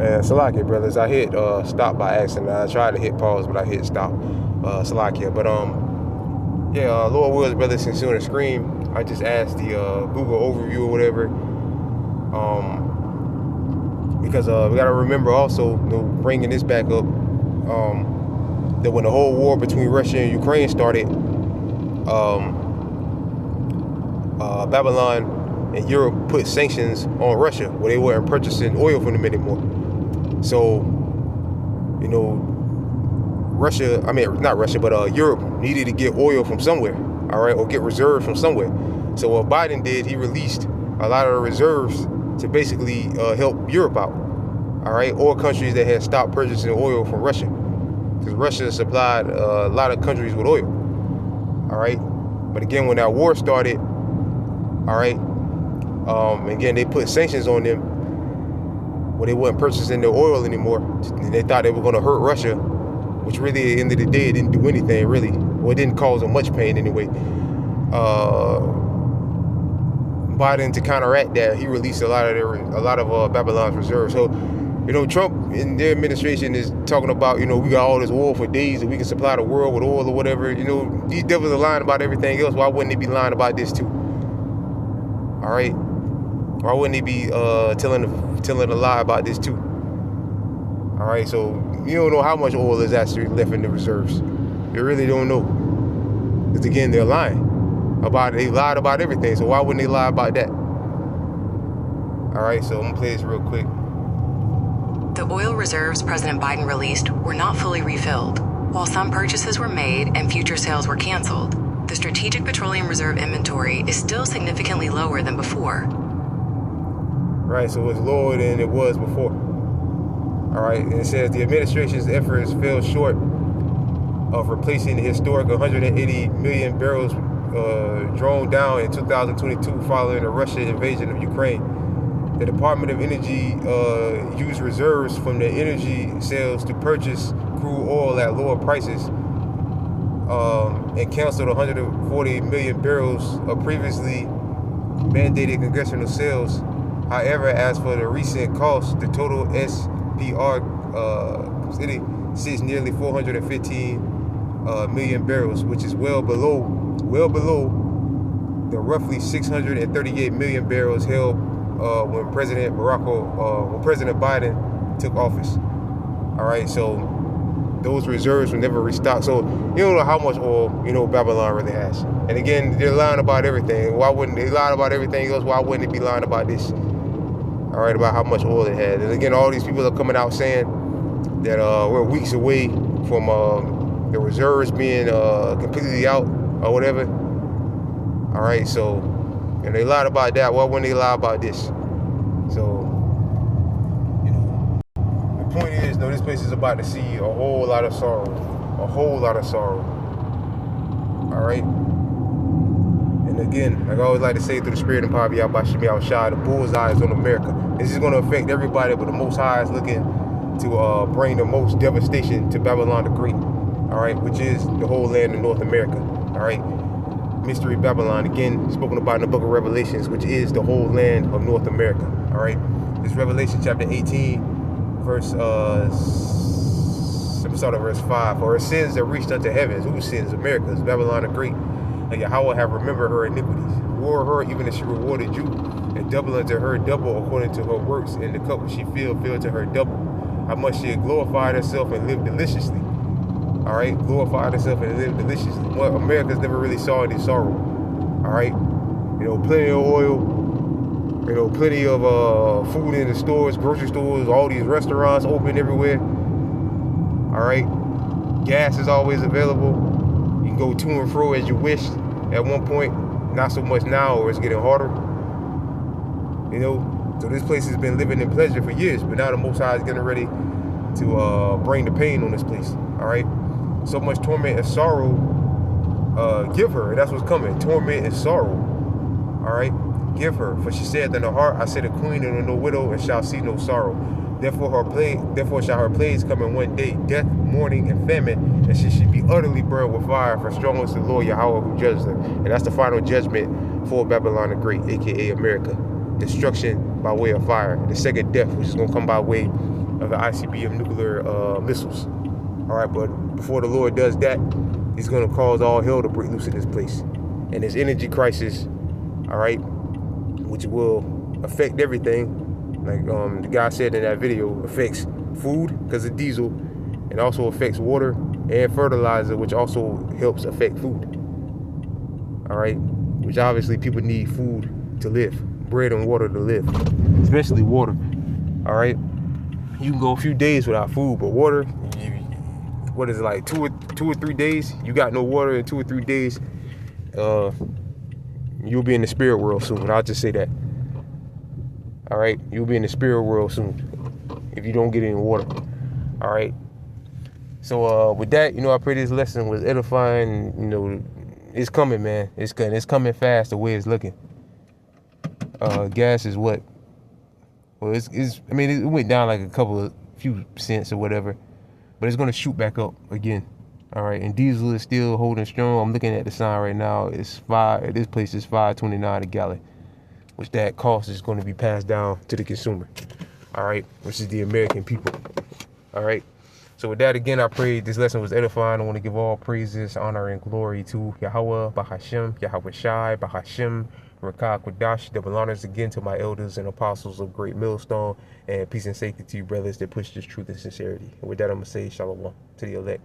Man, Salakia, brothers. I hit stop by accident. I tried to hit pause, but I hit stop. Salakia. But yeah, Lord wills, brothers, since you're on the screen, I just asked the Google overview or whatever. Because we gotta remember also, bringing this back up, that when the whole war between Russia and Ukraine started, Babylon and Europe put sanctions on Russia, where they weren't purchasing oil from them anymore. So, Europe needed to get oil from somewhere, all right, or get reserves from somewhere. So what Biden did, he released a lot of the reserves to basically help Europe out, all right, or countries that had stopped purchasing oil from Russia, because Russia supplied a lot of countries with oil, all right. But again, when that war started, all right, again, they put sanctions on them where they weren't purchasing their oil anymore, and they thought they were going to hurt Russia, which really, at the end of the day, it didn't do anything, really. Well, it didn't cause them much pain anyway. Biden, to counteract that, he released a lot of Babylon's reserves. So, Trump and their administration is talking about, we got all this oil for days and we can supply the world with oil or whatever. These devils are lying about everything else. Why wouldn't they be lying about this too? All right. Why wouldn't they be telling a lie about this too? All right. So you don't know how much oil is actually left in the reserves. You really don't know. Because again, they're lying about it. They lied about everything. So why wouldn't they lie about that? All right. So I'm gonna play this real quick. The oil reserves President Biden released were not fully refilled. While some purchases were made and future sales were canceled, the Strategic Petroleum Reserve inventory is still significantly lower than before. Right, so it's lower than it was before. All right, and it says the administration's efforts fell short of replacing the historic 180 million barrels drawn down in 2022 following the Russian invasion of Ukraine. The Department of Energy used reserves from the energy sales to purchase crude oil at lower prices and canceled 140 million barrels of previously mandated congressional sales. However, as for the recent cost, the total SPR city sits nearly 415 million barrels, which is well below the roughly 638 million barrels held when President Biden took office. All right, so those reserves were never restocked. So you don't know how much oil Babylon really has. And again, they're lying about everything. Why wouldn't they lie about everything else? Why wouldn't they be lying about this? All right, about how much oil it had. And again, all these people are coming out saying that we're weeks away from the reserves being completely out or whatever. All right, so, and they lied about that. Why wouldn't they lie about this? So, the point is, this place is about to see a whole lot of sorrow. A whole lot of sorrow. All right? And again, like I always like to say, through the spirit and power of Yahweh Shemi Shah, the bullseye is on America. This is going to affect everybody, but the Most High is looking to bring the most devastation to Babylon the Great, all right, which is the whole land of North America, all right. Mystery Babylon, again, spoken about in the book of Revelations, which is the whole land of North America, all right. This Revelation chapter 18, verse 5. For her sins that reached unto heavens. Whose sins? America's. Babylon the Great. And Yahweh have remembered her iniquities. Reward her even as she rewarded you, and double unto her double according to her works, and the cup which she filled to her double. How much she had glorified herself and lived deliciously. All right, glorified herself and lived deliciously. Well, America's never really saw any sorrow. All right, plenty of oil, plenty of food in the stores, grocery stores, all these restaurants open everywhere. All right, gas is always available. You can go to and fro as you wish. At one point, not so much now, or it's getting harder. So this place has been living in pleasure for years, but now the Most High is getting ready to bring the pain on this place. All right, so much torment and sorrow. Give her, and that's what's coming. Torment and sorrow. All right, give her, for she said in her heart, I said, a queen and no widow, and shall see no sorrow. Therefore shall her plagues come in one day, death, mourning, and famine, and she should be utterly burned with fire, for strong is the Lord Yahweh who judges her. And that's the final judgment for Babylon the Great, aka America. Destruction by way of fire. The second death, which is going to come by way of the ICBM nuclear missiles. All right, but before the Lord does that, he's going to cause all hell to break loose in this place. And this energy crisis, all right, which will affect everything. Like the guy said in that video, affects food because of diesel, and also affects water and fertilizer, which also helps affect food. All right, which obviously people need food to live, bread and water to live, especially water. All right, you can go a few days without food, but water, what is it, like two or 3 days? You got no water in 2 or 3 days, you'll be in the spirit world soon. I'll just say that. All right, you'll be in the spirit world soon if you don't get any water. All right. So with that, I pray this lesson was edifying. It's coming, man. It's coming fast the way it's looking. Gas is what? Well, it went down like a few cents or whatever, but it's gonna shoot back up again. All right, and diesel is still holding strong. I'm looking at the sign right now. This place is $5.29 a gallon, which that cost is going to be passed down to the consumer. All right, which is the American people. All right. So with that, again, I pray this lesson was edifying. I want to give all praises, honor, and glory to Yahweh, Bahashem, Yahweh Shai, Bahashem, Rakah Kodash. Double honors again to my elders and apostles of Great Millstone, and peace and safety to you brothers that push this truth and sincerity. And with that, I'm going to say shalom to the elect.